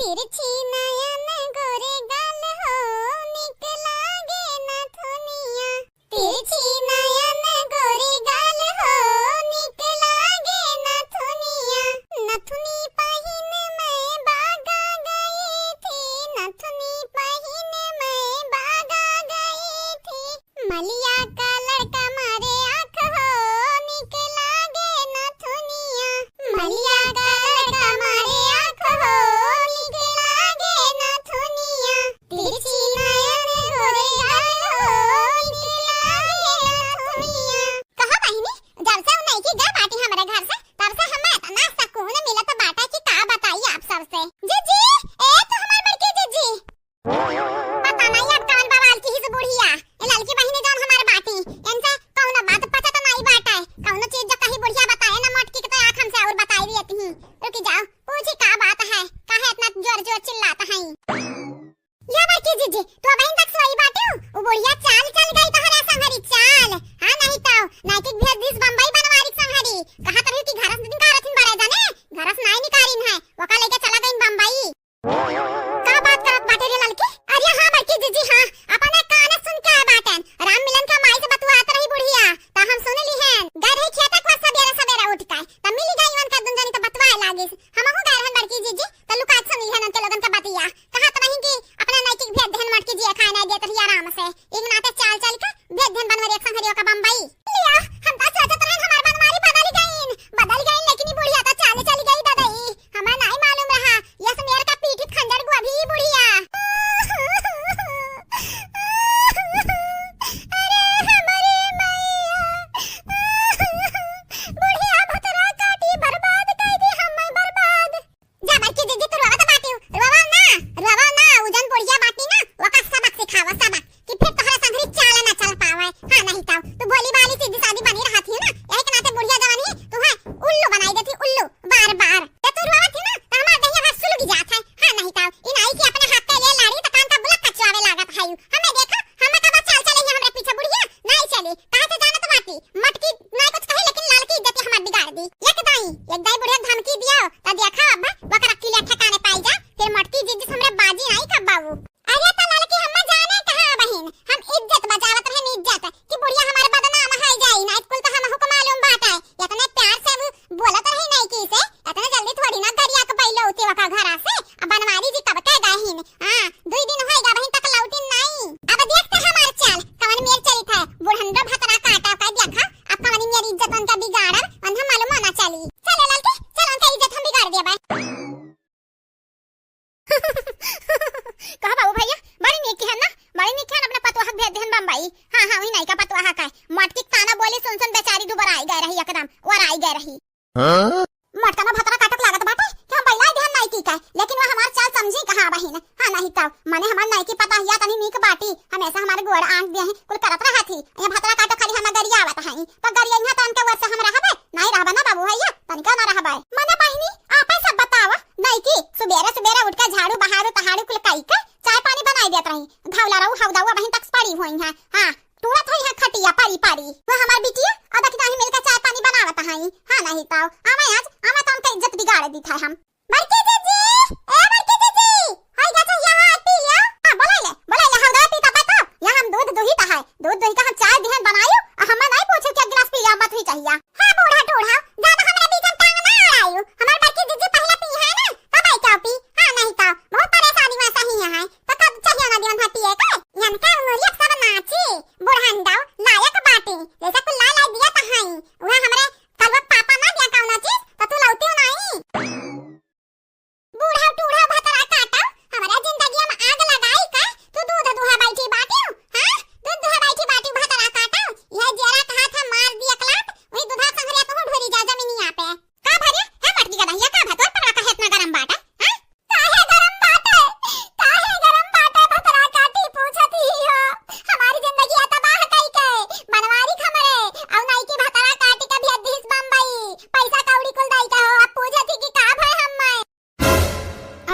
तिरछी नयन गोरे गाल हो निक लागे नथुनिया। तिरछी नयन गोरे गाल हो निक लागे नथुनिया। नथुनी पहिन मैं बागा गई थी, नथुनी पहिन मैं बागा गई थी। मलिया का लड़का मारे आँख हो निक लागे नथुनिया। मलिया का लड़का मारे आँख हो निक लागे नथुनिया। तिरछी नयन गोरे गाल हो निक लागे नथुनिया। कहा बहिनी जब से नहीं की गा बाटी हमारे घर से तब से हमें इतना सुकून मिला तो बाटा की का बताइए आप सबसे। जीजी ए तो हमार बड़की जीजी पता नहीं अब कौन बवाल की हिज बुढ़िया ए लड़की बहिनी जान हमारे बाटी इनसे कौन बात पता तो नहीं बाटा है। कौन चीज जो कहीं बुढ़िया बताए ना मटकी के तो आँख हमसे और बताई रहती हैं। रुकी जाओ पूछी का बात है काहे इतना जोर जोर चिल्लाता है। या बड़की जीजी तो बहन तक सोई बाटे वो बुढ़िया चाल चल गई तोहरा संहरी चाल। हां नहीं तो नाइटिक भेज दिस बम्बई बनवारी संहरी कहा तरह की घरस दिन का रथिन बड़े जाने घरस नहीं निकारिन है वका लेके चला गई बम्बई। का बात करत बाटे रे लड़की। अरे हां बड़की जीजी हां अपने कान सुन के बाटन राम मिलन का माई से बतुआत रही बुढ़िया त हम सुन ली हैं गए रही खेत को सवेरे सवेरे उठ के त मिली गई वन का दुंजनी तो बतवाए लागिस हमहु गए रहन बड़की जीजी त लुकात सुन ली हैं उनके लोगन का बतिया कहा त नहीं कि अपना नाइटिक भेज देहन मटकी जी खाए ना देत रही आराम से एक नाते चाल चल के भेज देहन बनवारी एक संहरियो का बम्बई। लिया हम त सोचत रहन हमार बनवारी बदल गईन लेकिन ई बुढ़िया त चाल चल गई दादाई हमें नहीं मालूम रहा यस मेर का पीठी खंजर को अभी बुढ़िया। अरे हमारे मैया बुढ़िया भतरा काटी बर्बाद कर दी हमें बर्बाद। जा बड़की जीजी तू रोवा बाटी रोवा ना उजन बुढ़िया बाटी ना वो का सबक सिखावा सबक कि फिर तोहरा संगरी चाल ना चल पावे। हां नहीं तो तू भोली भाली सीधी सादी बनी रहा थी ना यही के नाते बुढ़िया जवानी तू है उल्लू बनाई देती उल्लू बार बार ते तू रोवा थी ना तो हमार दहिया हाथ सुलग जात है। हां नहीं तो इन आई की अपने हाथ पे ले लाड़ी तो कान का बुलक कचवावे लागत है हमें देखा हमें का चाल चले हमरे पीछे बुढ़िया नहीं चली कहां से जाना तो बाटी मटकी नहीं कुछ कहे लेकिन लाल की इज्जत हमार बिगाड़ दी। एक दाई बुढ़िया धमकी दिया त देखा अब बकरा किले ठिकाने पाई जा फिर मटकी जीजी हमरे बाजी नहीं कब बाबू। अरे त लाल की हम जाने कहां बहन हम इज्जत बचावत रहे इज्जत कि बुढ़िया हमारे बदनाम है जाई ना स्कूल तो हम हुक्म मालूम बात है इतने प्यार से वो बोलत रही नहीं की से इतने जल्दी थोड़ी ना गरिया के पहले उते वका घर से अब बनवारी जी कब के गहिन। हां 2 दिन होएगा बहन तक लौटिन नहीं अब देखते हमार चाल कवन मेर चली था बुढ़ंडा भतरा काटा का देखा अब कवन मेरी इज्जत उनका बिगाड़ उन हम मालूम ना चली। चल लड़के चल उनका इज्जत हम बिगाड़ दिया बे। कहा बाबू भैया बड़ी नेकी है ना बड़ी नेकी है अपने पतवाह भेज देहन बम्बई। हां वही नहीं का पतवाह का मटकी ताना बोली सुन सुन बेचारी दुबर आई गई रही एकदम और आई गई रही। मटका में भतरा काटक लागत बाटे कि हम पहला ध्यान नहीं की का लेकिन वो हमार चाल समझी कहां बहिन। हां नहीं तो माने हमार नहीं की पता हिया तनी नीक बाटी हमेशा हमारे गोड़ आंख दे हैं कुल करत रहा थी ये भतरा काटक खाली हम गरिया आवत है तो गरिया यहां तन के वर्ष हम रहबे नहीं रहबे ना बाबू भैया तनिका ना रहबे। माने बहिनी आपे सब बतावा नहीं की सुबेरे उठ के झाड़ू बहारू तहाड़ू कुल काई के चाय पानी बनाई देत रही घावला रहू हवदावा बहिन तक पड़ी होई है। हां तुरंत होई है खटिया पारी वो हमार बिटिया अब कि नहीं मिलकर चाय पानी बनावत है। हां नहीं तो आवा तो उनका इज्जत बिगाड़ दी था हम। बड़की जीजी ए बड़की जीजी हाय जा तो यहां पी लिया। हां बोला ले हवदा पीता तो यहां हम दूध दुही है दूध दुही का हम चाय दिहन बनायो हम नहीं पूछो कि गिलास पी लिया मत ही चाहिए। हां बूढ़ा टूढ़ा ज्यादा हमरा बीच में टांग ना आयो हमार बड़की जीजी पहले पी है ना तब आई क्या पी। हां नहीं तो बहुत परेशानी में सही है तो कब चाहिए ना दिन पिए के यन का उंगली सब नाची बुढ़ंडा लायक बाटी जैसे कुल ला दिया त हई वह हमरे कलवा पापा ना दिया कौन चीज तो तू लौटे नहीं। बूढ़ा टूढ़ा भतरा काटा हमारा जिंदगी में आग लगाई का तू दूध दुहा बैठी बाटी। हां दूध दुहा बैठी बाटी भतरा काटा यह जरा कहा था मार दिया कलाट वही दूधा संगरिया तो ढोरी जा जमीनिया पे का भरिया है मटकी का दहिया का भतोर पकड़ा का इतना गरम बाटा। हां काहे गरम बाटा भतरा काटी पूछती हो हमारी जिंदगी तबाह कई के बनवारी खमरे औ नहीं की भतरा काटी के भेज दिस बम्बई पैसा कौड़ी कुल दई के हो अब पूछती कि का भाई हम।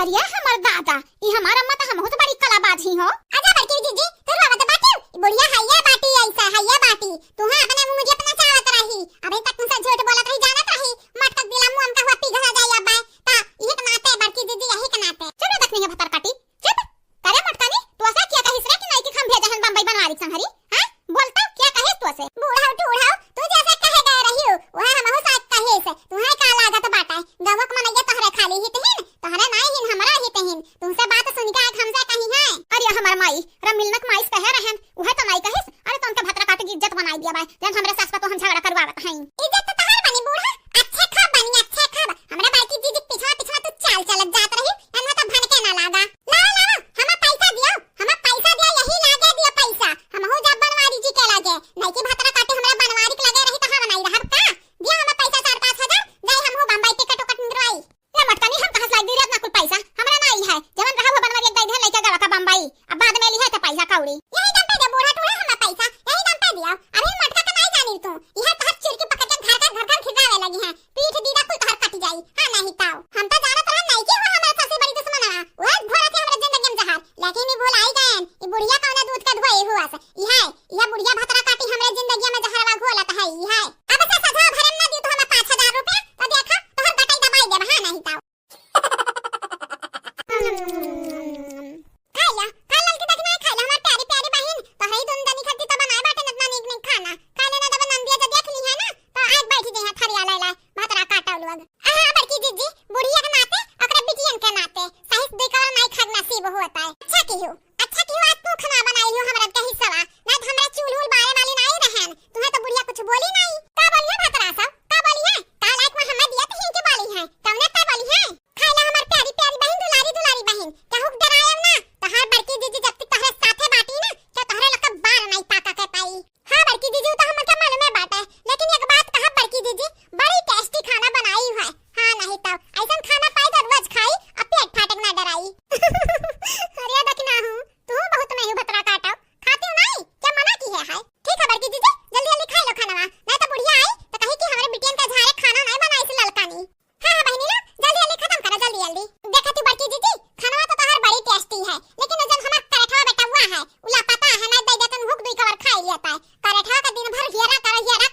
अरे हमर दादा ई हमार अम्मा त हमहु तो बड़ी कलाबाज ही हो। आजा बड़की जीजी तू रोवत बाटी बुढ़िया हैया बाटी ऐसा हैया बाटी तू हां अपने मुझे अपना चाहत रही अबे तक तुमसे झूठ बोलत रही जानत रही मटक दिला मुंह हम का हुआ पिघला जाई अब ता ये के नाते बड़की जीजी यही के नाते चलो देखनी है भतर काटी चुप करे मटकानी तू ऐसा क्या कहिस रे कि नहीं कि हम भेजा हन बम्बई बनवारी संहरी हां बोलता क्या कहिस तू ऐसे बूढ़ा टूढ़ा तू जैसे कहे गए रही हो वह हम हो साथ कहिस तुम्हारे का लागत बाटा गवक मनैया तोहरे खाली ही तहिन तोहरे नहीं हिन हमरा ही तहिन तुमसे बात सुन के हमसे कहीं है अरे हमर माई रा मिलनक माई कहे रहन उहे तो नहीं कहिस अरे तो उनके भतर काटी की इज्जत बनाई दिया भाई जब हमरे सास तो हम झगड़ा करवावत हई इज्जत तो तोहर बनी बूढ़ा अच्छे खा बनी अच्छे खा हमरा बाकी जी पीछा पीछा तू चाल चलत जात रही एना तो भन के ना लागा ला हमें पैसा दियो यही लागे दियो पैसा हम हो जब बनवारी जी के लागे नहीं कि भतर काटी हमरा बनवारी के लागे रही त हम नहीं रहब का दियो हमें पैसा 4-5 हजार जाई हम हो बम्बई टिकट करवाई ले मटकानी हम कहां लाग दी रे ना कुल पैसा हमरा नहीं है जवन रहा हो बनवारी एक दई धर लेके गवा का बम्बई अब बाद में ली है त पैसा कौड़ी यही दम पे दे बूढ़ा टूढ़ा हमें पैसा यही दम पे दियो अरे मटका का नहीं जानी तू यह तहर चिरकी पकड़ के घर खिगावे लगी है पीठ दीदा कुल तहर कट जाई हां नहीं ताऊ हम तो जानत रह नहीं कि हो हमारा सबसे बड़ी दुश्मन है वह घोड़ा के हमरा जिंदगी में जहर लेकिन ई भूल आई गए ई बुढ़िया कौन दूध का धोए हुआ से यह बुढ़िया भतरा काटी हमरे जिंदगी में जहरवा घोलत है ई है अब से सजा भरम ना दी तो हमें 5000 रुपया तो देखा तोहर बटाई दबाई दे हां नहीं ताऊ खाया खालल के दखना खाला हमार प्यारी प्यारी बहन तो हई दुनदनी खट्टी तो बनाए बाटे नतना नीक नीक खाना खाने ना दबा नंदिया जो देख ली है ना तो आज बैठ जे है थरिया ले भतरा काटा लोग आहा बड़की जीजी बुढ़िया के नाते अकरा बिटियन के नाते सहित देकर नहीं खाग नसीब होता है अच्छा की हो आज तू खाना बनाई हो हमरा के हिस्सा ना तो हमरा चूल्हूल बारे वाली नहीं रहन तुम्हें तो बुढ़िया कुछ बोली नहीं का बोलिए भतरा सब का बोलिए का लाइक में हमें दिया तो हिंके बोली है कौने का बोली है खाला हमार प्यारी प्यारी बहन दुलारी बहन कहू डरायब ना तहार बड़की जीजी जब तक तहरे साथे बाटी ना तो तहरे लका बार नहीं पाका के पाई हां बड़की जीजी तो हमके मालूम है बात है लेकिन एक बात कहा बड़की जीजी बड़ी टेस्टी खाना बनाई है हां नहीं तब ऐसा खाना पाई तो रोज खाई अब पेट फाटक ना डराई अरे दखना हूं तू बहुत नहीं भतरा काटा खाती नहीं क्या मना की है ठीक है बड़की जीजी जल्दी जल्दी खा लो खाना नहीं तो बुढ़िया आई तो कही कि हमारे बिटियन का झारे खाना नहीं बनाई से ललकानी हां बहनी ना जल्दी जल्दी खत्म करो जल्दी देखती बड़की जीजी खाना तो तोहर बड़ी टेस्टी है लेकिन जब हमार करेठा बेटा हुआ है उला पता है ना दे देतन भूख दुई कवर खाई लेता है करेठा का दिन भर घेरा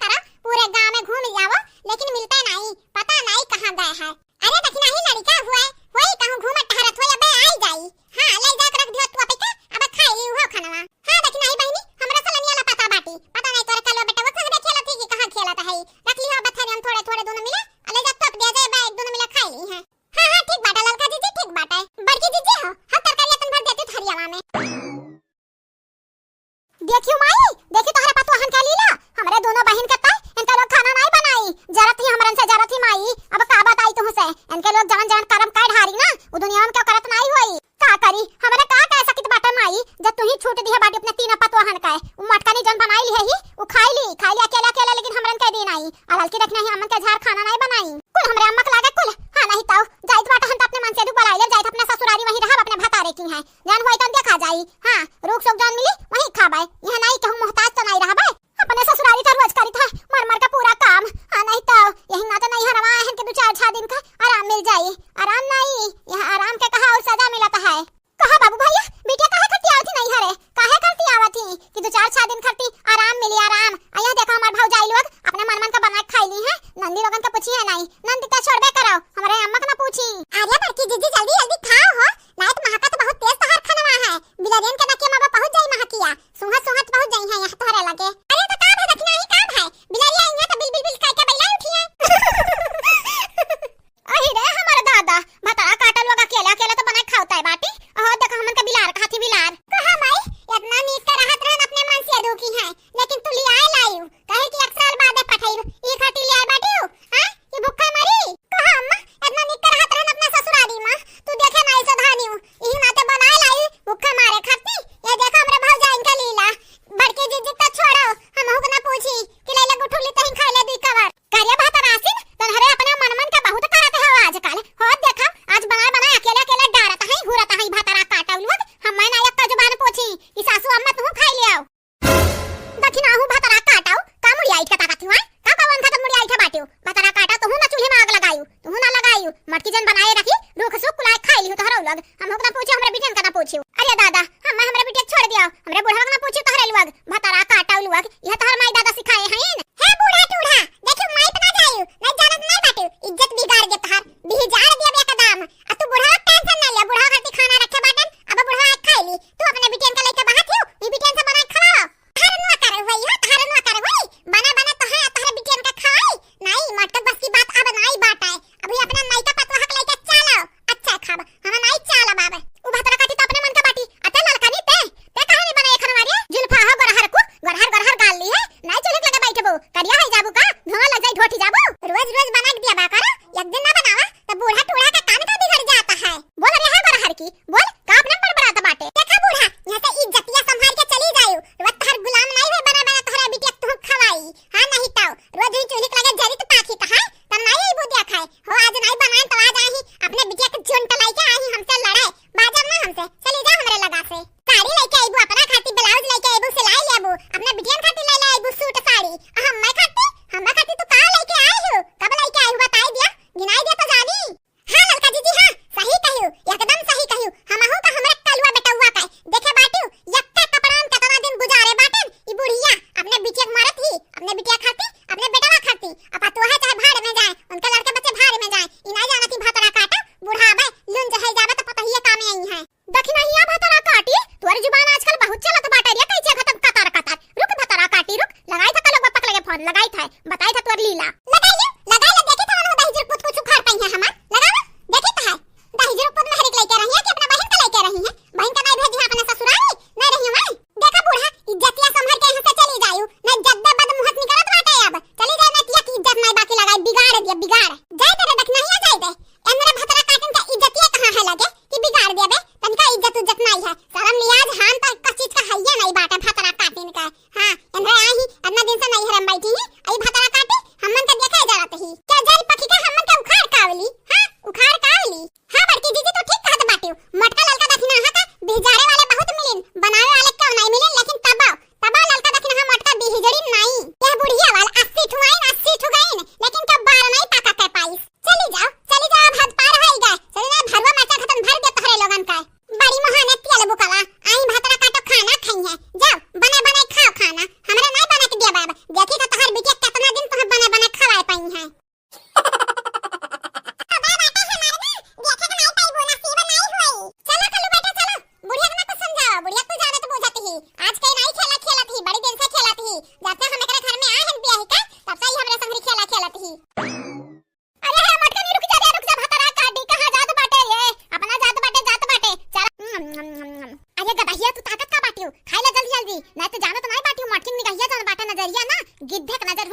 करा पूरे गांव में घूम जाओ लेकिन मिलता नहीं पता नहीं कहां गए हैं अरे दखना ही लड़का हुआ है वही कहूं घूमत टहरत होय बे आई जाई हां ले जा के रख दियो तू पे अब खाई ली हो खाना हां दखना ही बहनी हमरा सलनिया ला पता बाटी पता नहीं तोरे कलवा बेटा वो संग खेला थी कि कहां खेला था है रख ली हो बथरी हम थोड़े थोड़े दोनों मिला ले जा तप दे जाए बैग दोनों मिला खाई ली है हां ठीक बाटा ललका जीजी ठीक बाटा बड़की जीजी हो हम तरकारी तुम भर देती थरियावा में देखियो माई देखी तोहरा पात वहन के लीला हमरे दोनों बहन के ता इनका लोग खाना नहीं बनाई जरत ही हमरन से जरत ही माई अब का बात आई तुम से इनके लोग जवन जवन कर्म काय ढारी ना वो दुनिया में क्या करत नहीं होई का करी हमरे का कह सकित बाटा माई जब तू ही छूट दी है बाटी अपने तीन पत वहन का वो मटकानी जन बनाई ली है ही वो खाई ली अकेला लेकिन हमरन के दी नहीं और हल्की रखना ही हमन के झार खाना नहीं बनाई कुल हमरे अम्मा के लागे कुल हां नहीं ताऊ जाइत बाटा हम अपने मन से दु बुलाई ले जाइत अपने ससुरारी वही रहा अपने भतारे की है जान होई तब देखा जाई हां रुक सुख जान मिली वही खाबाई यहां नहीं कहूं मोहताज तो नहीं रहबे अपने ससुरारी तो रोज करी था मर का पूरा काम हां नहीं तो यही ना तो नहीं हरवा है कि 2-4 दिन का आराम मिल जाए आराम नहीं यहां आराम के कहा और सजा मिलता है कहा बाबू भैया बेटिया काहे करती आवती नहीं हरे काहे करती आवती कि 2-4 दिन करती आराम मिली आराम आया देखा हमार भौजाई लोग अपने मन का बना के खाई ली है नंदी लोगन का पूछी है नहीं नंदी का छोड़बे करो हमारे अम्मा का ना पूछी अरे बड़की जीजी जल्दी खाओ हो नाइट महका तो बहुत तेज तोहर खाना है बिलारियन के नके मां पहुंच जाई महकिया सुहत पहुंच जाई है यहां तोहरे लगे अरे तो काम है दखना ही काम है बिलारिया आई तो बिल कह के बैला उठी है अहि रे हमारा दादा भतरा काटल लोग अकेला तो बना खावता है बाटी और देखा हमन का बिलार खाती बिलार कहा माई इतना नीक का राहत रहन अपने मन से दुखी है लेकिन तू लिया लायू कहे कि 1 साल बाद पठाई ई खाती लिया बाटी हां ये भूखा मरी कहा अम्मा इतना नीक का राहत रहन अपने ससुरारी मां तू देखे नहीं सधानी ई नाते बना लाई भूखा मारे खाती ये देखा हमरे भौजा इनका लीला बड़के जीजी तो छोड़ो हम हो ना पूछी कि लैला गुठुली तही खा ले दी कवर कार्य बात रासिन तनहरे अपने मन का बहुत करत है आजकल हो देखा आज बना अकेला डारत है घुरत है भतरा काटल लोग हम ना एक जुबान पूछी कि सासू अम्मा तू खाई लियो दखिना हूं भतरा काटाऊ का मुड़ी आई का ताकत हुआ का कवन खत्म मुड़ी आई बाटियो भतरा काटा तो ना चूल्हे में आग लगायू तू ना लगायू मटकी जन बनाए रखी रूख सुख कुलाए खाई लियो तोहरा लोग हम ना पूछी हमरे बिटियन का ना पूछी अरे दादा हम हमरे बिटिया छोड़ दियो हमरे बुढ़ा का ना पूछी तोहरे लोग भतरा काटाऊ लोग यह तोहर माई दादा सिखाए हैं हे बूढ़ा टूढ़ा देखो माई पना जायू नहीं जानत नहीं बाटियो इज्जत बिगाड़ दे तोहर बिगाड़ दिया बे कदम आ तू बुढ़ा टेंशन ना ले बुढ़ा खाती खाना की बोल का अपना बड़बड़ाता बाटे। देखा बूढ़ा यहां से इज्जतिया संभाल के चली जायो, रोज तहर गुलाम नहीं है बना बना तोहरा बिटिया तू खवाई। हां नहीं तो रोज ही चूल्ही लगे जरी तो पाखी कहां तब नहीं आई बुदिया खाए हो। आज नहीं बनाए तो आज आही अपने बिटिया के झुंड लाई के आही हमसे लड़ाई बाजार ना हमसे चली जा हमरे लगा से। साड़ी लेके आईबू अपना खाती, ब्लाउज लेके आईबू, सिलाई लेबू अपने बिटिया खाती ले ले आईबू सूट साड़ी। हम मैं खाती हमरा खाती तू का लेके आई हो, कब लेके आई हो बताई दिया गिनाई दिया तो जानी। हां लड़का जीजी हां सही कहियो एकदम सही कहियो। हमहु का हमरा कलुआ बेटौआ का देखे बाटू यक्का कपड़ान कितना दिन गुजारे बाटन ई बुढ़िया अपने बिटिया के मारत ही अपने बिटिया खाती अपने बेटवा खाती। अब तो है चाहे भाड़ में जाए उनके लड़के बच्चे भाड़ में जाए ई नहीं जाना थी भातरा काटा बूढ़ा आबे लुन जहे जावे तो पता ही काम आई है। दखिना हिया भातरा काटी तोर जुबान आजकल बहुत चलत बाटे रे कैसे खत्म कतार कतार रुक भातरा काटी रुक लगाई था कलग पक लगे फोन लगाई था बताई था तोर लीला लगाई ले देखी था दही जर पुत कुछ उखाड़ पई है हमार लगावा देखी था दही जर पुत में हरिक लेके रही है कि अपना बहन का लेके रही है। बहन का नहीं भेजी अपने ससुराल नहीं रही मैं। देखा बूढ़ा इज्जतिया संभाल के यहां से चली जायू नहीं जद्दे बद मुहत निकलत बाटे अब चली जाए ना तिया की इज्जत नहीं बाकी लगाई बिगाड़ दिया बिगाड़ जाए तेरे देखना ही जाए दे एनरे भतरा काटन का इज्जतिया कहां है लगे कि बिगाड़ दिया बे तनका इज्जत नहीं है शर्म लिहाज हान तो कस चीज का हइया नहीं बाटे भतरा काटन का। हां एनरे आही अन्ना दिन से नहीं हरम बैठी है आई भतरा काटे हमन का देखा जात ही क्या जल पखी का हमन का उखाड़ कावली। हां उखाड़ कावली हां बड़की दीदी तो ठीक कहत बाटे मटका ललका दखिना हा का बिजारे वाले बहुत मिलिन बनावे वाले क्यों नहीं मिलिन लेकिन तबा ललका दखिना हा मटका बिजड़ी नहीं यह बुढ़िया वाला 80 ठुआइन 80 ठुगाइन लेकिन कब बार नहीं पाका के पाइस। चली जाओ हद पार है गए चली ना भरवा मचा खत्म भर दे तोहरे लोगन का बड़ी महानत तेल बुकला आई भातरा काटो खाना खाई है जाओ बने खाओ खाना हमरा नहीं बना के दिया बाबा देखी तो तोहर बिटिया कितना दिन तोहर बने खवाए पाई है।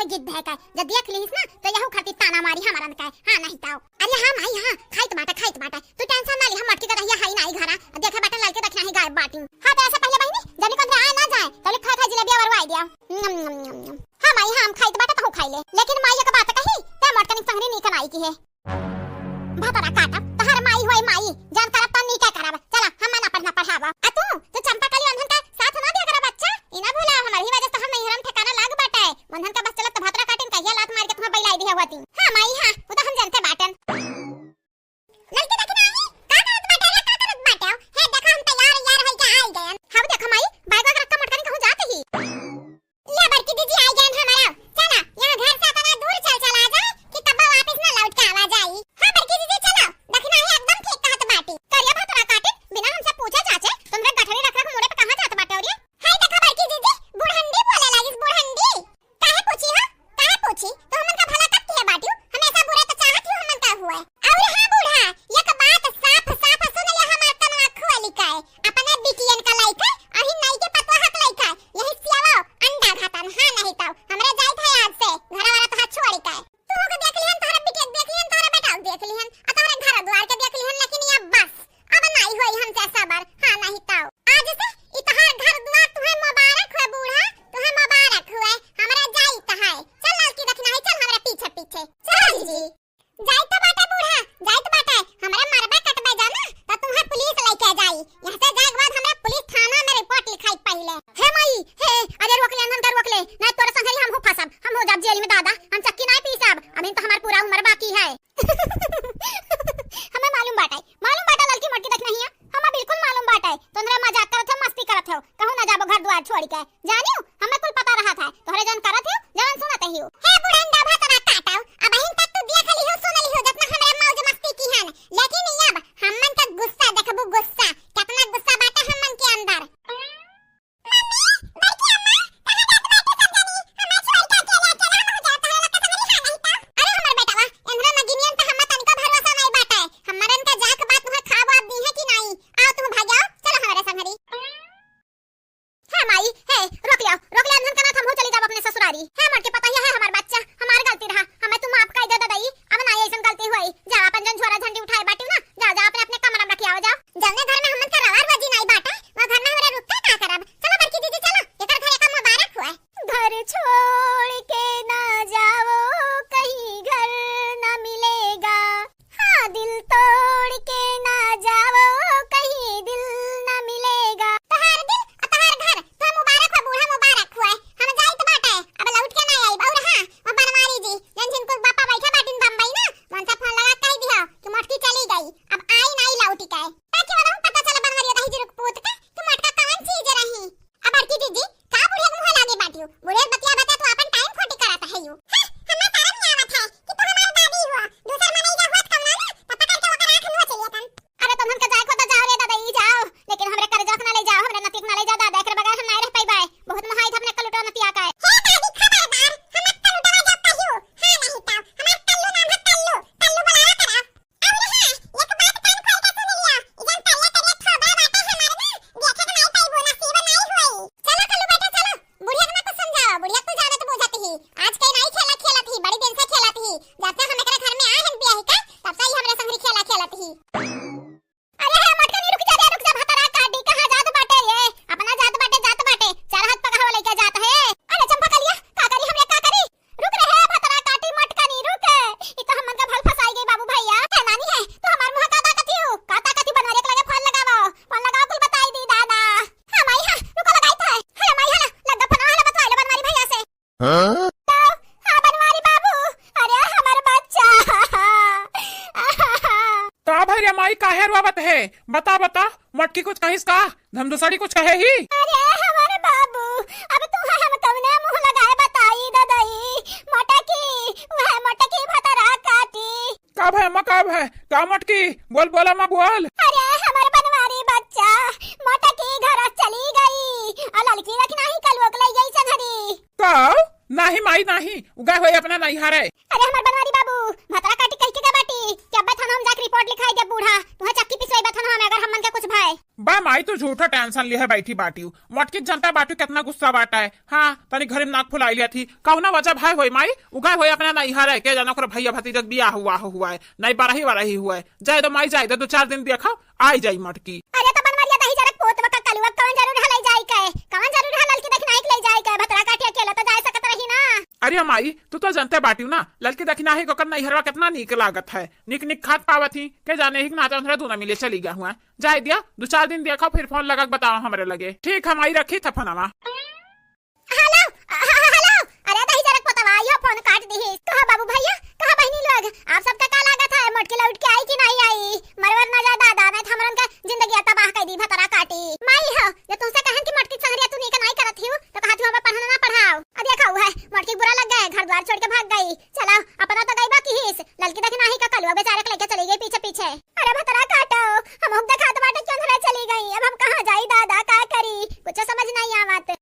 गिद्धे का जब देख लीस ना तो यहू खाती ताना मारी हमारन का। हां नहीं ताओ अरे हां माई हां खाइत बाटा तू टेंशन ना ले हम मटकी का रहिया हाई नहीं घरा देखे बाटा ललके देखना ही गाय बाटी। हां तो ऐसा पहले बहिनी जनी को आ ना जाए तो ले खा जलेबी वरवाई दिया। हां माई हां खाइत बाटा तो खाई ले लेकिन माई का बात कही ते मटकनी संगरी नी कनाई की है भातरा काटा तहर माई होई माई जान करब त नी क्या करब चला हम ना पढ़ावा आ तू चंपा कली वंधन का साथ ना दिया कर बच्चा इना भूला हमारी वजह से हम नहीं हरम ठिकाना लाग बाटा है वंधन का बस चलत भातरा काटिन कहिया लात मार के तुम्हें बैलाई दिया होती। हां माई हां वो तो हम जानते बाटन लड़के देखना आई का करत बाटे हे देखा हम तैयार होई के आई गए। हां देखो माई बैग रख मटकनी कहूं जाते ही ले बड़की दीदी आई गए हमारा चला यहां घर से इतना दूर चल आ जाए कि तब वापस ना लौट के आवा जाई। हां बड़की दीदी चलो देखना ही एकदम ठीक कहत बाटी करिया भातरा काटिन बिना हमसे पूछे चाचे तुमरे गठरी रख मोड़े पे कहां जात बाटे और ये हाय देखा बड़की दीदी बुढ़ंडी बोले लागिस बुढ़ंडी काहे पूछी तो हमन का भला कब किया बाटियो हमेशा बुरा तो चाहत ही हमन का हुआ और हां बूढ़ा एक बात साफ सुन ले हमार तनवा खोली काए अपने बिटियन का लाइका अही नहीं के पतवा हक लाइका यही सियावा अंडा खातन। हां नहीं तो हमरे जाई था आज से घर वाला तो हाथ छोड़ी काए तू को देख लिहन तोहरा बिटिया देख लिहन तोहरा बेटा देख लिहन आ तोहरे घर द्वार के देख लिहन लेकिन ये बस अब नहीं होई हमसे सबर। हां नहीं तो आज से ई तोहर घर द्वार तुम्हें मुबारक हो बूढ़ा तुम्हें मुबारक हुए हमरा जाई तहाय चल लड़की देखना है चल हमरा पीछे चल जी जाई तो बाटे बूढ़ा जाई तो बाटे हमरा मरबा कटबे जाना तो तुम्हें पुलिस लेके जाई यहां से जाए के बाद हमरा पुलिस थाना में रिपोर्ट लिखाई पहले। हे माई हे अरे रोक ले ना तोरे संगरी हम हो फसब हम हो जाब जेल में दादा हम चक्की नहीं पीसब अभी तो हमार पूरा उम्र बाकी है। हमें मालूम बाटे लड़की मटकी देखना ही हमें बिल्कुल मालूम बाटे तोरे मजाक करत हो मस्ती करत हो कहूं ना जाबो घर द्वार छोड़ के जानियो हमें कुल पता रहा था तोरे जन करत हो जवन सुनत ही हे बुढ़ंडा भातरा काटाओ अब हिन तक तू देख ली हो सुन ली हो जितना हमरा मौज मस्ती की हन लेकिन अब हमन का गुस्सा देखबू गुस्सा कितना गुस्सा बाटे हमन के अंदर। रोक लिया अंधन का ना हम हो चली जाब अपने ससुरारी है मर के पता ही है हमार जौने घर में हमन का रवार बजी नहीं बाटा वो घर में हमरा रुक के का करब। चलो बड़की दीदी चलो, एकर घरे का मुबारक हुआ। घर छोड़ के ना जाओ कहीं घर ना मिलेगा, हाँ दिल तोड़ के ना जाओ कहीं दिल ना मिलेगा। तहार दिल और तहार घर तो मुबारक हो, बूढ़ा मुबारक हुआ। हम जाई तो बाटा है अब लौट के ना आई और हां वो बनवारी जी जन जिनको बापा बैठा बाटिन बम्बई ना मन से फोन लगा कह दिया कि मोटकी चली गई, अब आई नहीं लौटी के ताकि वरहु पता चला बनवारी दही जी रुक पूत के कि मोटका कौन चीज रही। अब बड़की दीदी का बुढ़िया मुंह लागे बाटियो, बुढ़िया बतिया बता तो अपन टाइम खोटी करत है यू। हमें शर्म नहीं आवत है कि तू हमार दादी हुआ, दूसर मन नहीं जावत कमना ना तो पकड़ के ओकर आंख नुआ चाहिए तन। अरे तुम हमके जाए को तो जाओ रे दादा ई जाओ, लेकिन हमरे कर जख ना ले जाओ, हमरे नतीक ना ले जाओ दादा, एकर बगैर हम नहीं रह पाइबे। बहुत महाई था अपने कलुटा नतिया का है दादी खबरदार, हम कलुटा जब कहियो हां नहीं ताऊ हमार कल्लू नाम है कल्लू, कल्लू बुलाया करा। और हां एक बात कान खोल के सुन लिया, इजन तल्ले तल्ले थोबा बाटे हमारे ना देखे के नहीं पाइबो, नसीब नहीं होई। चलो कल्लू बेटा चलो, बुढ़िया के कुछ समझाओ, बुढ़िया तू ज्यादा तो बुझाती ही आज कहीं नहीं खेला खेलत ही, बड़ी दिन से खेलत ही, जब से हम एकरा घर में आए हैं बियाह का तब से ही हमरे संग खेला खेलत ही। अरे है मटका नहीं, रुक जा भतरा काटी, कहां जात बाटे ये अपना जात बाटे चार हाथ पकड़वा लेके जात है। अरे चंपा कलिया का करी हमरे का करी, रुक रे भतरा काटी मटका नहीं रुक, ई तो हमन का भल फसाई गई बाबू भैया। है नानी है तो हमार मुंह का ताकत हियो, का ताकत ही बनवारे के लगे फोन लगाओ कुल बताई दी दादा। हां माई हां रुको लगाई था है माई हां लगा फोन वाला बतवा ले बनवारी भैया से। हां हां बनवारी बाबू, अरे हमार बच्चा का भाई रे माई काहे रोवत है, बता बता मटकी कुछ कहिस का, धमदुसड़ी कुछ कहे ही। अरे हमारे बाबू अब तू है हम कवने मुंह लगाए बताई दादाई, मोटकी भतरा काटी। का भाई अम्मा का मटकी बोल बोला माँ बोल। अरे हमारे बनवारी बच्चा मोटकी घर चली गई और लड़की रख नहीं कल वो ले गई सधरी। का नहीं माई नहीं उगा हुए अपना नहीं हारे। अरे हमारे बनवारी बाबू भतरा काटी कह के बाटी क्या बथन हम जाके रिपोर्ट लिखाई दे बूढ़ा तुहा चक्की पिसवाई बथन हम अगर हमन के कुछ भाई। बा माई तो झूठा टेंशन लिए है बैठी बाटी मटकी जनता बाटी कितना गुस्सा बाटा है। हाँ तनी घर में नाक फुलाई लिया थी कौना वजह भाई होई माई उगा हुए अपना नहीं हारे के जाना कर भैया भतीजा बियाह हुआ है नहीं बारही हुआ है जाए तो माई जाए तो 4 दिन देखा आई जाई मटकी। अरे तो बनवारिया दही जरा पोत बका कलुआ कौन जरूर हलाई जाई के कौन जरूर हलल की देखना एक ले जाई के भतरा काटी अकेला तो जाए सकत रही ना। अरे माई तू तो जनते बाटी ना लड़की देखना है कोकर नहीं हरवा कितना नीक लागत है निक खात पावत ही के जाने ही ना तो तू ना मिले चली गया हुआ जाए दिया 2-4 दिन देखा फिर फोन लगा बताओ हमारे लगे ठीक हम आई रखी था फोनमा। हेलो अरे दही जरा पता यो फोन काट दी कहा बाबू भैया कहा बहनी लोग आप सबका का लागत है मटकी लौट के आई कि नहीं आई मरवर ना जा दादा नहीं हमरन का जिंदगी तबाह कर दी भतरा काटी माई हो ये तुमसे कहन कि मटकी संगरिया तू नीक नहीं करत हियो तो कहा तू हमरा पढ़ना ना पढ़ाओ अब देखा हुआ है मटकी बुरा लग गया घर द्वार छोड़ के भाग गई चलो अपना तो गई बाकी हिस लड़की देखी नहीं का कलुआ बेचारे को लेके चली गई पीछे अरे भतरा काटो हम हुक देखा तो बाटे क्यों धरे चली गई अब हम कहां जाई दादा का करी कुछ समझ नहीं आवत।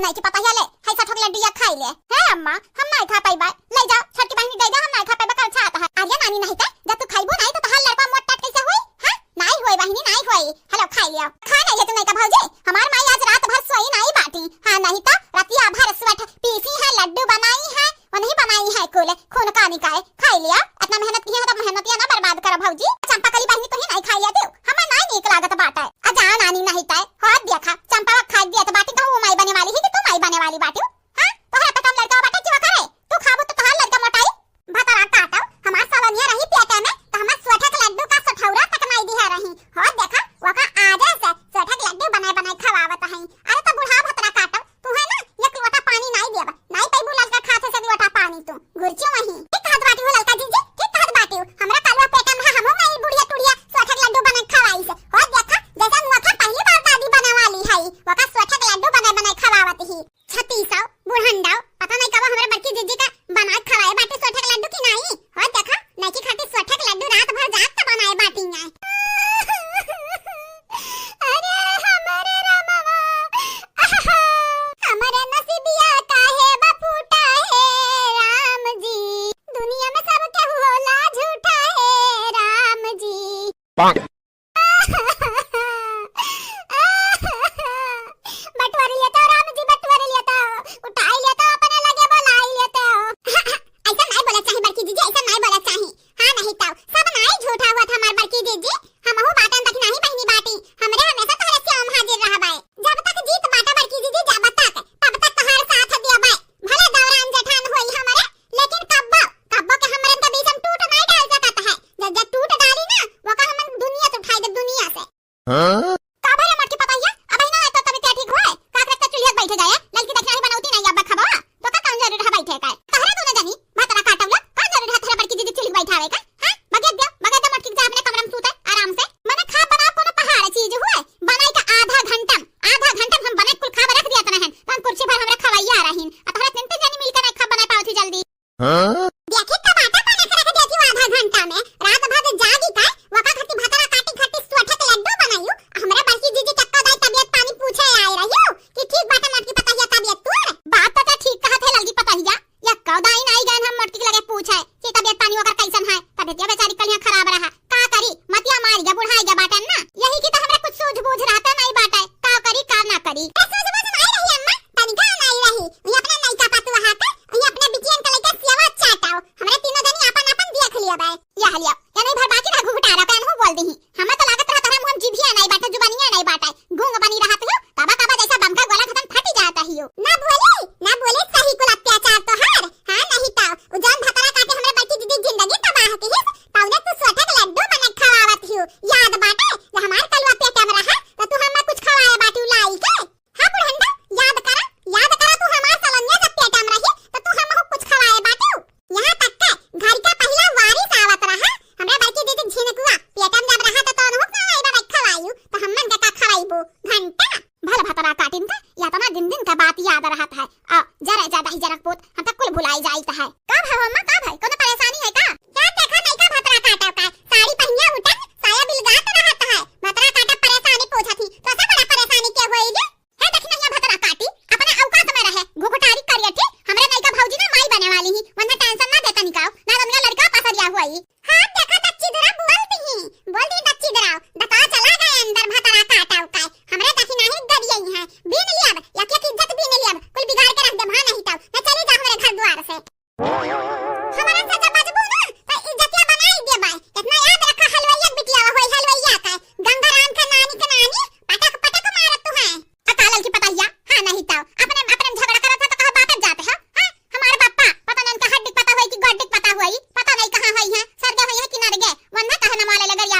नहीं कि पापा ले है सब लड्डू या खाई ले है अम्मा हम नहीं खा पाई बाय ले जाओ छोटी बहनी दे दे हम नहीं खा पाई बकर छाता है आर्या नानी नहीं का जब तू खाइबो नहीं तो हर लड़का मोटा कैसे होई हां नहीं होई बहनी नहीं होई हेलो खाई लियो खा नहीं ले तू नहीं का भौजी हमार माई आज रात भर सोई नहीं बाटी हां नहीं तो रतिया भर स्वट पीसी है लड्डू बनाई है और नहीं बनाई है कुल खून का निकाय खाई लिया इतना मेहनत की है तो मेहनतिया ना बर्बाद कर भौजी चंपा कली बहनी तो ही नहीं खाई लिया तू हमें नहीं नीक लागत बाटा आ जा नानी नहीं ताए हाथ देखा चंपा खा दिया तो बाटी कहूं माई बने वाली है कि तू माई बने वाली बाटी हां तोहरा पे कम लड़का बाटा क्यों करे तू खाबो तो तोहर लड़का मोटाई भतरा काटो हमार सावनिया रही पेटे में तो हमार सोठक लड्डू का सठौरा तक नहीं दिया रही हाथ देखा वका आजा से सोठक लड्डू बनाए खवावत है अरे तो बुढ़ा भतरा काटो तू है ना एक लोटा पानी नहीं देबा नहीं पैबू लड़का खाते से लोटा पानी तू गुरची वही ठीक कहत बाटी हो लड़का जीजी ठीक कहत बाटी हमरा कलवा पेटे में हमहु नहीं बुढ़िया टुड़िया सोठक लड्डू बना खवाई से हाथ देखा जैसा मुखा पहली बार दादी बने वाली है वका सोठक लड्डू बनाए खवावत ही 36 बुढ़ंडा पता नहीं कब हमारे बड़की जीजी का बनाए खवाए बाटी सोठक लड्डू की नहीं हाथ देखा नहीं की खाती सोठक लड्डू रात भर जाग के बनाए बाटी है। अरे हमारे रामवा हमारे नसीबिया का है बफूटा है राम जी दुनिया में सब क्या होला झूठा है राम जी बटवारी लेता राम जी बटवारी लेता उठाई लेता अपने लगे बोलाई लेता ऐसा नहीं बोला चाहिए बड़की जीजी ऐसा नहीं बोला चाहिए हां नहीं तो सब नहीं झूठ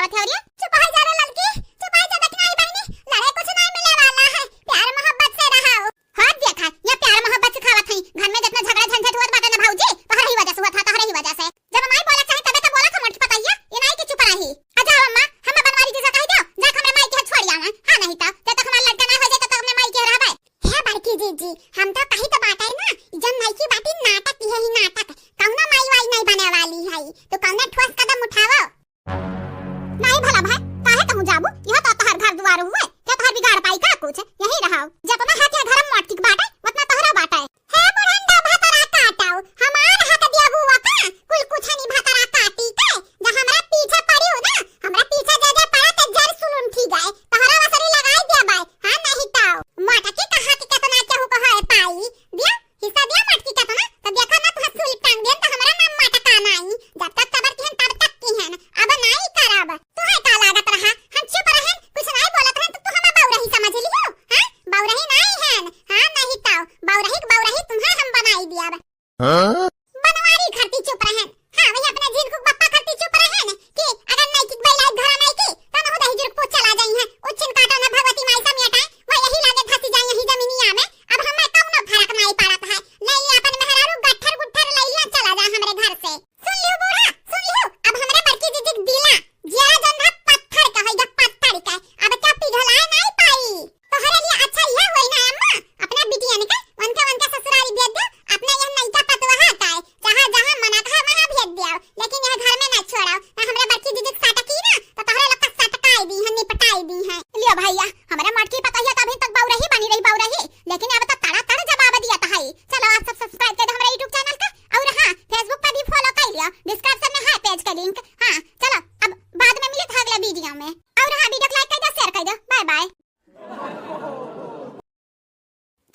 बतियावत है और ये चुप है जरा लड़की, चुप है जरा देखना ही बहनी, लड़े कुछ नहीं मिलने वाला है, प्यार मोहब्बत से रहो। हाथ देखा ये प्यार मोहब्बत से खावत है, घर में जितना झगड़ा झंझट हुआ बाटे ना भौजी तोहरा ही वजह से हुआ था, तोहरा ही वजह से। जब माई बोला चाहे तबे तो बोला था मोट पताइया, ये नहीं कि चुप रही। आजा अम्मा हम बनवारी जी से कह दो जा हमरे माई के छोड़ आना, हां नहीं तो जब तक हमारा लड़का ना हो जाए तब तक हमने माई के रहबे। हे बड़की जीजी हम तो कही तो बात है ना, जब माई की बात नाटक ही है, ही नाटक कौना माई वाई नहीं बने वाली है, तो कौना ठोस कदम उठाओ नहीं भला भाई काहे कहूं जाबू, यह तो तोहर घर दुआर हुए क्या तोहर बिगाड़ पाई का कुछ, यही रहो जितना हाथ है घर में मोटकी बाटे उतना तोहरा बाटे। हे बुढ़ंडा भतरा काटाओ हमार हाथ दिया हुआ का कुल कुछ नहीं भतरा काटी के, जब हमरा पीछे पड़ी हो ना हमरा पीछे जे जे पड़ा ते जर सुन उठी जाए तोहरा वसरी लगाई दे भाई, हां नहीं तो मोटकी कहा कि कितना केहू को है पाई दिया हिस्सा दिया मोटकी कितना तो देखा ना तू हसूल टांग दे तो हमरा नाम मोटका नहीं, जब तक खबर की तब तक की है अब नहीं करब तू है का लागत रहा, हम चुप रहन कुछ नहीं बोलत रहन तो तू हमें बाउरही समझ लियो, हां बाउरही नहीं है, हां नहीं तो बाउरही तुम्हें हम बनाई दिया बनवारी खरती चुप रहन, हां वही अपने जिन को बप्पा खरती चुप रहन कि अगर नहीं की बैला घर नहीं की तो न दही जुर को चला जाई है उच्चिन काटा न भगवती माई समेटा वो यही लागे धसी जाई यही जमीनिया में, अब हमें कौनो फर्क नहीं पड़त है, ले लिया अपन मेहरारू गट्ठर गुट्ठर ले लिया चला जा हमरे घर से। सुन लियो बूढ़ा सुन लियो, अब हमरे बड़की जीजी दिला जरा जंधा पत्थर का होइगा पत्थर का, अब क्या पिघलाए नहीं पाई तोहरे लिए अच्छा यह होई ना अम्मा अपना बिटिया ने का उनके ससुराली भेज दो, अपने यह नहीं का पतवा है जहां जहां मना कहा वहां भेज दियो, लेकिन यह घर में न छोड़ो ना हमरे बड़की जीजी साटा की ना तो तोहरे लोग का सटकाई दी है निपटाई दी है। लियो भैया हमरे मटकी पता है कभी तक बाउरही बनी रही बाउरही, लेकिन अब तो तड़ा तड़ जवाब दिया था है। चलो आप सब सब्सक्राइब कर दो हमारे YouTube चैनल का और हां Facebook पर भी फॉलो कर लियो, डिस्क्रिप्शन में है पेज का लिंक, हां चलो अब बाद में मिले अगले वीडियो में, और हां वीडियो को लाइक कर दो शेयर कर दो, बाय बाय।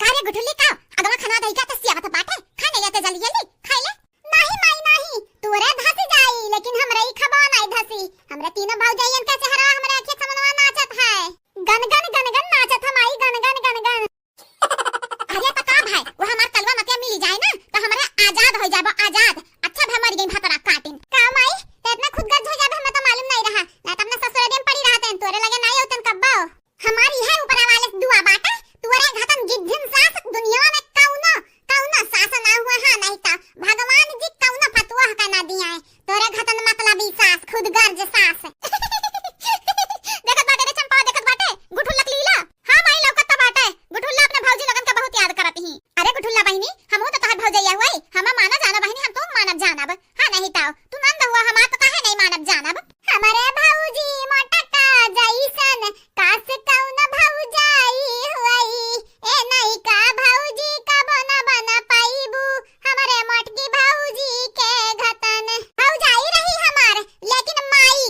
कारे गुठली का अगला खाना दई का तो सिया बता बाटे खाने जाते जल्दी जल्दी खाई ले। नहीं माई नहीं तोरे धसी जाई लेकिन हमरे ही खबा नहीं धसी, हमरे तीनों भौजाइयन का चेहरा हमरे आंखें समनवा नाचत है, गन गन गन गन नाचत है माई गन गन गन गन। अरे तो का भाई वो हमार कलवा मके मिल जाए ना तो हमरे आजाद हो जाबो आजाद, अच्छा भे मर गई भतरा काटिन का माई ते इतना खुदगर्ज हो जाबे हमें तो मालूम नहीं रहा, ना तो अपना ससुर में पड़ी रहते तोरे लगे नहीं होतन कब्बो, हमारी है ऊपर वाले दुआ बाटा तोरे घतन गिद्धन सास दुनिया में कौनो कौनो सास ना हुआ, हां नहीं तो भगवान जी कौनो फतवा का ना दिया है तोरे घतन मतलबी सास खुदगर्ज सास। देखत बाटे रे चंपा देखत बाटे गुठुल्ला लीला, हां माई लौकत बाटे गुठुल्ला अपने भौजी लगन का बहुत याद करत ही। अरे गुठुल्ला बहिनी हमहु तो तोहर भौजैया हुई, हम माना जाना बहिनी हम तो मानब जानब, हां नहीं तो तू नंद हुआ हम तो काहे नहीं मानब जानब, हमारे भौजी मोटका जैसन कास कौन भौजाई हुई ए नहीं का भौजी का बना बना पाईबू, हमारे मोटकी भौजी के घतन भौजाई रही हमार लेकिन माई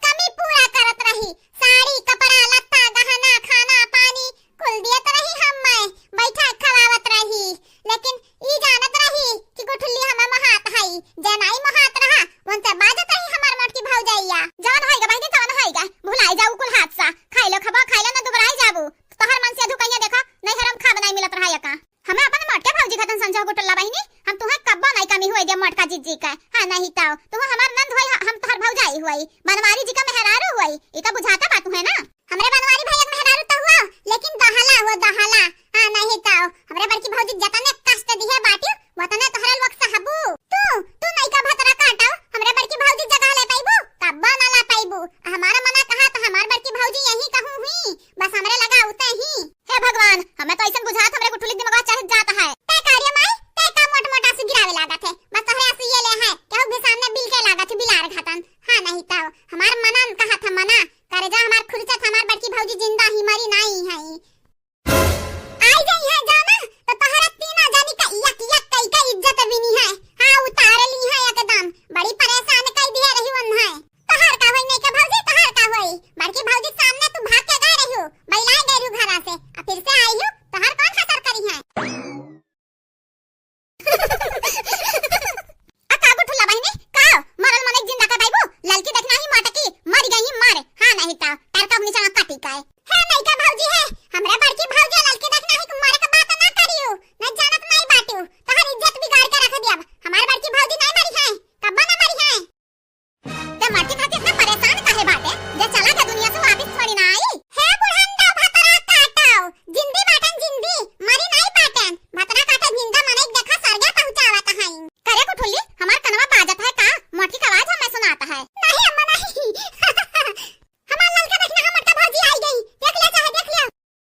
कमी पूरा करत रही, साड़ी कपड़ा लत्ता गहना खाना पानी कुल दियत रही, हम मैं बैठा खवावत रही, लेकिन ई जानत रही कि गुठुल्ली हमें महात हई जनाई महात रहा उनसे बाजत रही हमार मोटकी भौजैया, जान होइगा बहिनी जान होइगा भुलाई जाऊ कुल हाथ सा खाइलो खबा खाइलो ना दुबराई जाबू तोहर मन से धुकैया देखा नहीं हरम खा बनाई मिलत रहा का, हमें अपन मोटके भौजी खतन समझो गुठुल्ला बहिनी हम तुहे कब्बा नहीं कमी होई दे मोटका जीजी का, हां नहीं तो तू हमार नंद होई हम तोहर भौजाई होई बनवारी जी का मेहरारू होई, ई तो बुझाता बात है ना, हमरे बनवारी भैया के मेहरारू तो हुआ लेकिन दहला हो दहला, हां नहीं तो हमरे बड़की भौजी जतने कष्ट दिए बाटी वतने तोहरे लोग सहबू, तू नहीं का भतरा काटाओ हमरे बड़की भौजी जगह ले पाइबू कब्बा ना ला पाइबू, हमारा मना कहा तो हमार बड़की भौजी यही कहूं हुई बस हमरे लगा उते ही। हे भगवान हमें तो ऐसन बुझात हमरे गुठुली दिमाग चढ़ जाता है, ते कार्य माई ते का मोट मोटा से गिरावे लागत है बस तोहरे आंसू ये ले है केहू भी सामने बिल के लागत है बिलार घतन, हां नहीं तो हमार मनन कहा था मना करे जा हमार खुरचत हमार बड़की भौजी जिंदा ही मरी नहीं है, आई जाई है जाना तो तोहरा तीना जानी का यक यक कई का इज्जत भी नहीं है, हां उतार ली है एकदम बड़ी परेशान कई दिए रही वन है, तोहर का होई नहीं का भौजी तोहर का होई बड़की भौजी सामने तू भाग के गए रही हो बैलाए गई रू घरा से अब फिर से आई हो तोहर कौन खतर करी है। आ का गुठुल्ला बहिनी का मरल मने जिंदा का बाइबू ललकी देखना ही मोटकी मर गई मारे, हां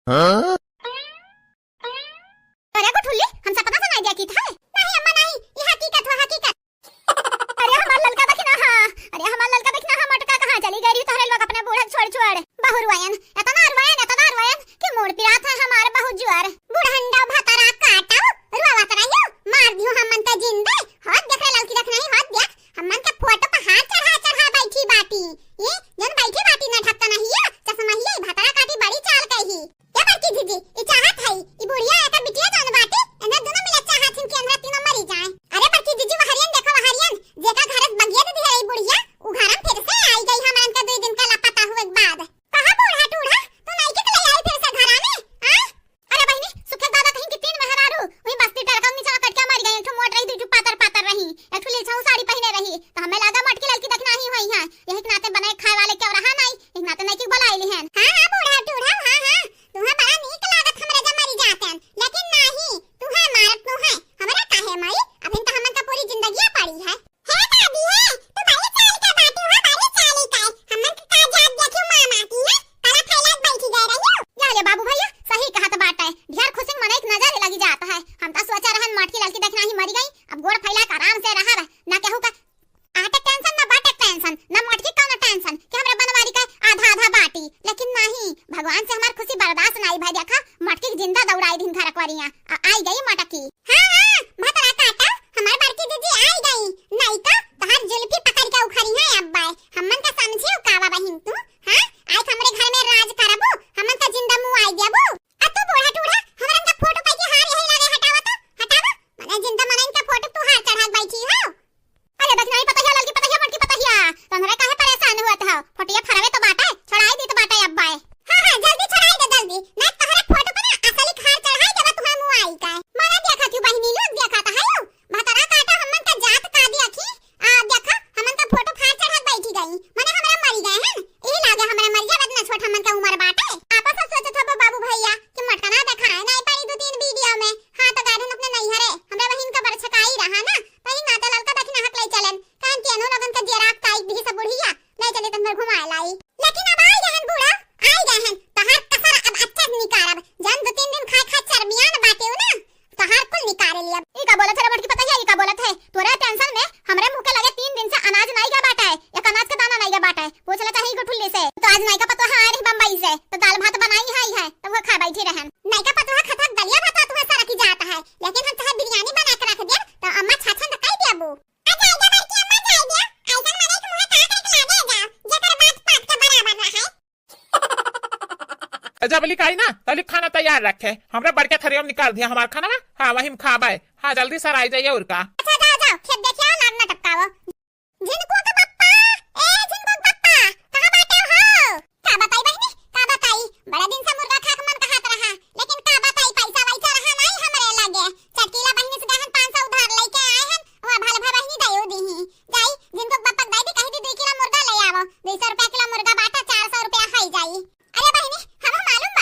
अरे गुठुल्ली हमसे पता सुनाई दिया की था नहीं अम्मा नहीं ये हकीकत है हकीकत। अरे हमार ललका देखना हां अरे हमार ललका देखना हां मटका कहां चली गई तोहरे लोग अपने बूढ़ा छोड़ छोड़ बहुरवायन इतना अरवायन कि मोड़ पिरा था हमारे बहुत जुआर बुढ़ंडा भतरा काटा रुआवत रहियो मार दियो हमन का जिंदे हाथ देख रे ललकी देखना ही हाथ देख हमन का फोटो पे हाथ चढ़ा बैठी बाटी ये जन बैठी बाटी ना ढकता नहीं है चश्मा ही भतरा काटी बड़ी चाल कही ये बड़की दीदी ये चाहत है ये बुढ़िया एका बिटिया जान बाटी एना दोनों मिले चाहत हिन के हमरा तीनों मरी जाए। अरे बड़की दीदी वहरियन देखो वहरियन जेका घरत बगिया दे है बुढ़िया उ घरम फिर से आई गई हमन का 2 दिन का लापता हुए बाद कहां बूढ़ा टूढ़ा तो नहीं के ले आई फिर से घर में आ। अरे बहनी सुखे दादा कहीं की 3 मेहरारू वही बस्ती टड़का नीचे कट के मर गई एक मोट रही दूजू पातर रही एक ठुली छौ साड़ी पहने रही तो हमें लगा मटकी लड़की देखना ही होई है यही नाते बनाए खाए वाले क्यों रहा नहीं एक नाते नहीं की बुलाईली हैं। हां बूढ़ा टूढ़ा हां तुम्हें बड़ा नीक लागत हमरे जब मरी जातन लेकिन नहीं तुम्हें मारत नु है हमरा काहे माई अभी तो हमन का पूरी जिंदगी पड़ी है दादी है तो भाई चाल का बात हुआ भाई चाली का हमन का जात देखियो मां माटी है ताला फैलात बैठी गए रहियो या रे बाबू भैया सही कहा तो बात है ढेर खुशी मन एक नजर लगी जाता है हम तो सोचा रहन मटकी लड़की देखना ही मरी गई अब गोड़ फैला के आराम से रहा ना केहू का आटे टेंशन ना बाटे टेंशन ना मटकी का ना टेंशन कि हमरा बनवारी का आधा बाटी लेकिन नहीं भगवान से हमार खुशी बर्दाश्त नहीं भाई देखा मटकी जिंदा दौड़ाई दिन घर करिया आई गई मटकी। हां भतरा काटा हमार बड़की दीदी आई गई नहीं तो तहार जुल्फी पकड़ के उखरी है अब्बा हमन का समझियो कावा बहिन तू हां आज हमरे घर में राज करबो हमन का जिंदा मुंह आई देबो आ तू बूढ़ा टूढ़ा हमरन का फोटो पे के हार यही लगे हटावा मने जिंदा मनन का फोटो तू हार चढ़ा बैठी हो। अरे बस नहीं पता है लड़की पता है मटकी पता है तमरे काहे परेशान हुआ था फोटो फरावे तो बाटा छड़ाई दी तो बाटा अब्बा हां जल्दी छड़ाई दे जल्दी ना तोहरे फोटो पे ना असली खार चढ़ाई देबा तुम्हारे मुंह आई का मारा देखा थी बहिनी लोग देखा था है भतरा काटा हमन का जात का दी अखी देखा हमन का फोटो फाड़ चढ़ा बैठी गई माने हमरा मरी गए हैं यही लागे हमरा मर जावे इतना छोटा हमन का उम्र बाटे आपस में सोचत हो बाबू भैया कि मटका ना देखा है नहीं पड़ी 2-3 वीडियो में हां तो गाधन अपने नहीं हरे हमरा बहिन का बरछकाई रहा ना कहीं ना तो ललका देखना हक ले चलन कान केनो लगन का जेराक काई भी सब बुढ़िया ले चले तमर घुमाए लाई लेकिन अब आई गहन बूढ़ा आई गहन तहार कसर अब अच्छा निकारब जन 2-3 दिन खाए चर्बियान बाटे ना तहार कुल निकाल लिया ई का बोलत है मटकी पता है ई का बोलत है तोरा टेंशन में हमरे मुंह के लगे 3 दिन से अनाज नहीं का बाटा है एक अनाज का दाना नहीं का बाटा है पूछला चाहिए गठुल्ले से तो आज नहीं का पता है अरे बम्बई से तो दाल भात बनाई है तो वो खा बैठी रहन नहीं का पता है खता दलिया भात तुम्हें सारा की जाता है लेकिन हम चाहे बिरयानी बना के रख दे तो अम्मा छाछन तो कई देबू आ जाएगा बड़की अम्मा जाएगा ऐसा मने के मुंह का करके ला देगा जेकर बात पात के बराबर रहा जब लिखाई ना तली खाना तैयार रखे हमरा बड़के थरियम निकाल दिया हमार खाना हां वही में खाबे हां जल्दी सर आई जाइए और का अच्छा जाओ खेत देखियो लाग ना टपकाओ जिनको का पप्पा जिनको पप्पा कहां बैठे हो का बताई बहनी का बताई बड़ा दिन से मुर्गा खा के मन कहत रहा लेकिन का बताई पैसा वैसा रहा नहीं हमरे लगे चटकीला बहनी से गहन 500 उधार लेके आए हैं वहां भल भल बहनी दयो दी जाई जिनको पप्पा दाई दी कही दी 2 किलो मुर्गा ले आवो 200 रुपया किलो मुर्गा बाटा 400 रुपया खाई जाई। अरे बहनी हम मालूम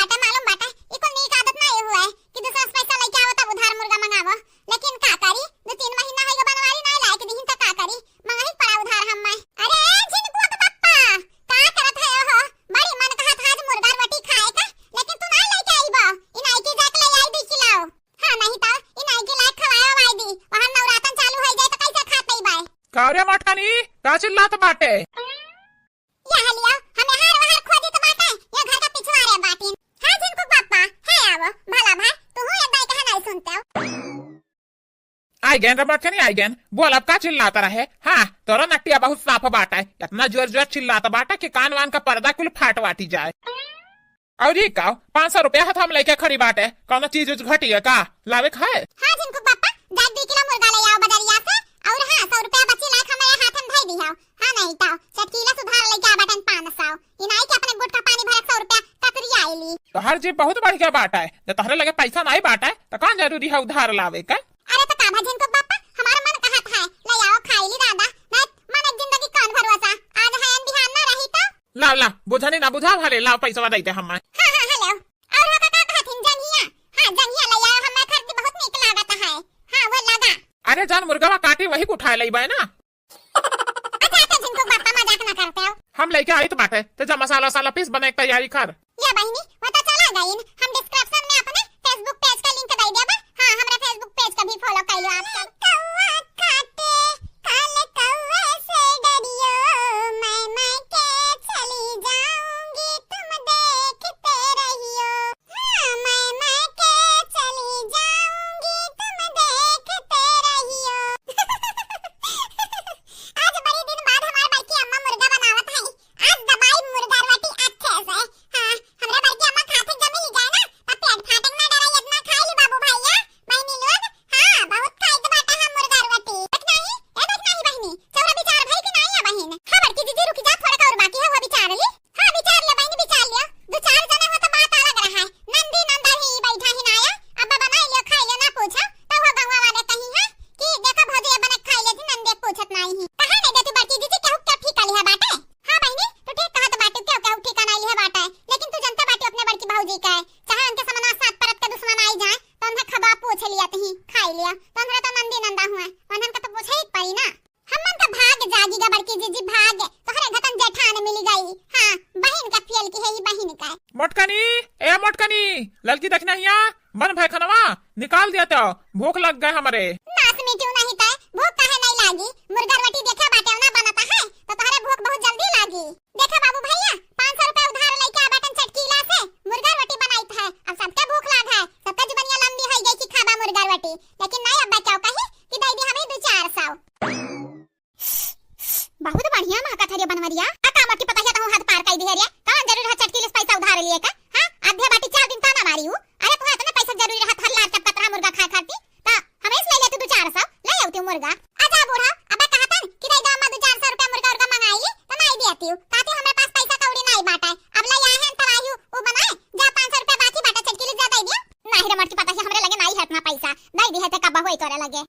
बाटा ये कोई नीक आदत ना ये हुआ है कि दूसरा पैसा लेके आवो तब उधार मुर्गा मंगावो लेकिन का करी 2-3 महीना है बनवारी नहीं लायक दीहिन त का करी मंगाही पड़ा उधार हम मैं। अरे जिनको का पप्पा का करत है हो बड़ी मन कहत आज मुर्गा रोटी खाए का लेकिन तू ना लेके आईबा इनाई की जाके ले आई 2 किलो हां नहीं तो इनाई की लायक खवाया वाई दी वहां नवरातन चालू हो जाए तो कैसे खाते बाय का रे मटकानी का चिल्लात बाटे यहाँ लिया हमें हार वहार खोजी तो बाटे ये घर का पिछवाड़े बाटी हां जिनको पापा है आवो भला भाई तू ये दाई कहा नहीं सुनते हो आई गैन रे मटकानी आई गैन बोल अब का चिल्लाता रहे हां तोरा नटिया बहुत साफ बाटा है इतना जोर चिल्लाता बाटा कि कान वान का पर्दा कुल फाट वाटी जाए और ये का 500 रुपया हाथ हम लेके खड़ी बाटे कौन चीज घटी है का लावे खाए हां जिनको पापा 2 किलो मुर्गा ले आओ बजरिया से और हां 100 रुपया बची लाख हमारे हाथ में धई दियो हां नहीं तो चटकीला सुधार लेके आ बटन 500 इनाई के अपने गुटका पानी भर 100 रुपया कतरी आईली तो हर जी बहुत बढ़िया बाटा है जब तोहरे लगे पैसा नहीं बाटा है तो कौन जरूरी है उधार लावे का। अरे तो का जिनको पापा हमारा मन कहत है ले आओ खाईली दादा नहीं मन जिंदगी कौन भरोसा आज है बिहान ना रही तो ला बुझानी ना बुझा भले लाओ पैसा दे दे हम हां हेलो और का कहथिन जंगिया हां जंगिया ले आओ हमें खर्च बहुत निक लागत है हां वो लगा अरे जान मुर्गा काटी वही उठा लेबे ना अच्छा तो जिनको पापा मजाक ना करते हो हम लेके आई तो बाटे तो जा मसाला पीस बने की तैयारी कर ये बहनी वो तो चला गई। हम डिस्क्रिप्शन में अपने फेसबुक पेज का लिंक दे देबा। हां हमरा फेसबुक पेज का भी फॉलो कर लो आप सब। कौवा काटे काले कौवे से डरियो, मैं के चली जाऊंगी तुम देखते रहियो। हां मैं के चली जाऊंगी तुम देखते रहियो। आज बड़े दिन बाद हमारे बड़की अम्मा मुर्गा बनावत है। आज दबाई मुर्गा रोटी अच्छे से। हां हमरे बड़की अम्मा खाते जमी ही जाए ना तब पेट फाटक ना डरा इतना खाई ली बाबू भैया बहनी लोग। हां बहुत खाई तो बाटा हम मुर्गा रोटी देख नहीं बहनी चौरा विचार भाई कि नहीं है बहन। हां बड़की दीदी रुक जा थोड़ा और बाकी है वो विचार ली। हां विचार ले बहनी विचार लिया। दो चार जने हो तो बात अलग रहा है। नंदी नंदा ही बैठा ही ना आया अब बना लियो खाई लियो ना पूछा तो वो गांव वाले कहीं है कि देखो भौजी बने खाई लेती नंदे पूछत नहीं ही। कहां नहीं देती बड़की दीदी केहू क्या ठीक आली है बाटे। हां बहनी तो ठीक कहा तो बाटे केहू ठीक नहीं है बाटे लेकिन तू जनता बाटे अपने बड़की भौजी का है चाहे उनके समना साथ परत के दुश्मन आई जाए तो उन्हें खबा पूछ लिया तही खाई लिया तो उन्हें तो नंदी नंदा हुआ उन्हें का तो पूछे ही पड़ी ना। हमन का भाग जागीगा बड़की जीजी भाग तोहरे घतन जेठान मिल गई। हां बहन का फेल की है ये बहन का। मोटकनी ए मोटकनी लड़की देखना हिया बन भाई खनवा निकाल दिया तो भूख लग गए हमारे। नास मीठू नहीं था भूख काहे नहीं लागी। मुर्गा रोटी देखा बाटे ना बनता है तो तोहरे भूख बहुत जल्दी लागी। देखा बाबू भैया 500 रुपए उधार लेके आ बाटन चटकीला से मुर्गा रोटी बनाई था। अब सबके भूख लाग है सबका जुबानिया लंबी हो गई कि खाबा मुर्गा रोटी लेकिन नहीं अब बचाओ कही कि दे दी हमें 2-400। बहुत बढ़िया मां का थरिया बनवरिया आ कामटी पता है तो हाथ पार कर दिया रे कौन जरूर है चटकीले से पैसा उधार लिए का। हां आधे बाटी 4 दिन ताना मारी हूं। अरे तो इतना पैसा जरूरी रहा थल्ला टपका तरह मुर्गा खा खाती ता हमें ले लेते 2-400 ले आती मुर्गा। आजा बूढ़ा अब कहता कि दे दो अम्मा 2-400 रुपए मुर्गा मंगाई तो नहीं देती हूं कहती हमारे पास पैसा कौड़ी नहीं बाटा अब ले आए हैं तो आई हूं वो बनाए जा 500 रुपए बाकी बाटा चटकीले जा दे दिया। नहीं रे मटकी पता है हमरे लगे नहीं है इतना पैसा दे दी है तो कब होई तोरे लगे।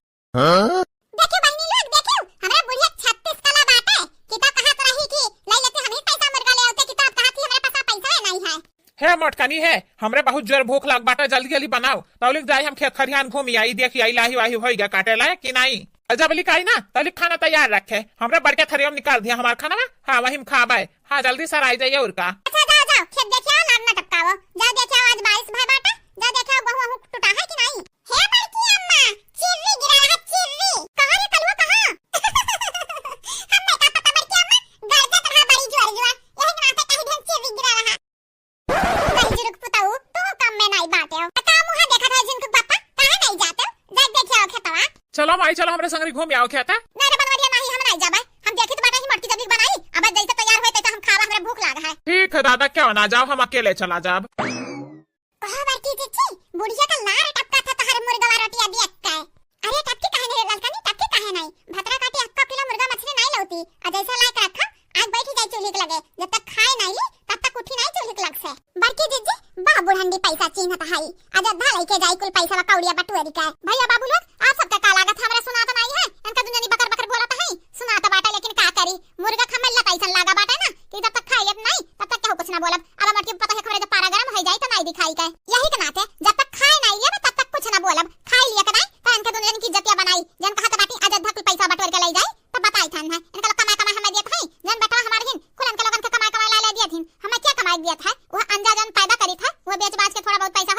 देखियो बहनी लोग देखियो हमरा बुढ़िया 36 कला बाटे किता कहत रही कि ले लेते हम ही पैसा मुर्गा ले आते किताब कहती हमारे पास पैसा है नहीं है मोटकनी है हमरे बहुत जोर भूख लग बाटा जल्दी जल्दी बनाओ तौलिक जाए हम खेत खरियान घूमी आई देखी आई लाही वाही हो गया काटे लायक कि नहीं। जब लिख आई ना तौलिक खाना तैयार रखे हमरे बड़के थरिया में निकाल दिया हमारा खाना। हां वही खाबे। हां जल्दी सर आई जाइए और का। अच्छा जाओ जाओ खेत देखियो लाग ना टपकाओ जाओ देखियो आज बारिश भाई बाटा जाओ देखियो बहु टूटा है कि नहीं। हे बड़की अम्मा चिर्री गिरा है चिर्री कहां रे कलवा कहां। हम नहीं का पता बड़की अम्मा गरजत रहा बड़ी जोर जोर यही नाते कहीं ढेर चिर्री गिरा रहा। बड़ी जुरुक पुताऊ तू काम में नहीं बाटे का मुंह देखा था जिनको पापा कहां नहीं जाते जा देखियो खेतवा। चलो माई चलो हमरे संग घूम आओ खेत। नहीं रे बनवरिया नहीं हम नहीं जाबे हम देखी तो बाटा ही मटकी जब बनाई अब जैसे तैयार होते तो हम खावा हमरे भूख लाग है। ठीक है दादा क्यों ना जाओ हम अकेले चला जाब। कहां बाटी जीजी बुढ़िया का लार टपका था तहर मुर्गा रोटी अभी अक्का है। अरे टपकी काहे नहीं ललकनी टपकी काहे नहीं भतरा काटी 1 किलो मुर्गा मछली नहीं लौती आ जैसा लायक रखा आज बैठी जाए चूल्हे के लगे जब तक खाए नहीं ली तब तक उठी नहीं चूल्हे के लग से। बड़की जीजी बा बुढ़ंडी पैसा चिन्हत हाई आज अद्धा लेके जाई कुल पैसा कौड़िया बटुअरी का। भैया बाबू लोग आप सबका का लागत हमरा सुना तो नहीं है इनका दुनिया बकर बकर बोला तो है सुना तो बाटा लेकिन का करी मुर्गा खमल ला पैसा लागा बाटा ना कि जब तक खाई ले नहीं तब तक क्या कुछ ना बोलब। अब मटकी पता है खरे जब पारा गरम हो जाए तो नहीं दिखाई का यही के नाते जब तक खाए नहीं ले तब तक कुछ ना बोलब खाई लिया के नहीं तो इनका दुनिया की इज्जत बनाई जन कहा तो बाटी आज अद्धा कुल पैसा बटोर के ले जाए तब बताई थान है इनका कमाई हमें दिया था जन बेटा हमारे हिन कुल इनके लोगन के कमाई ला दिया थी हमें क्या कमाई दिया था वो अंजा जन पैदा करी था वो बेच बाच के थोड़ा बहुत पैसा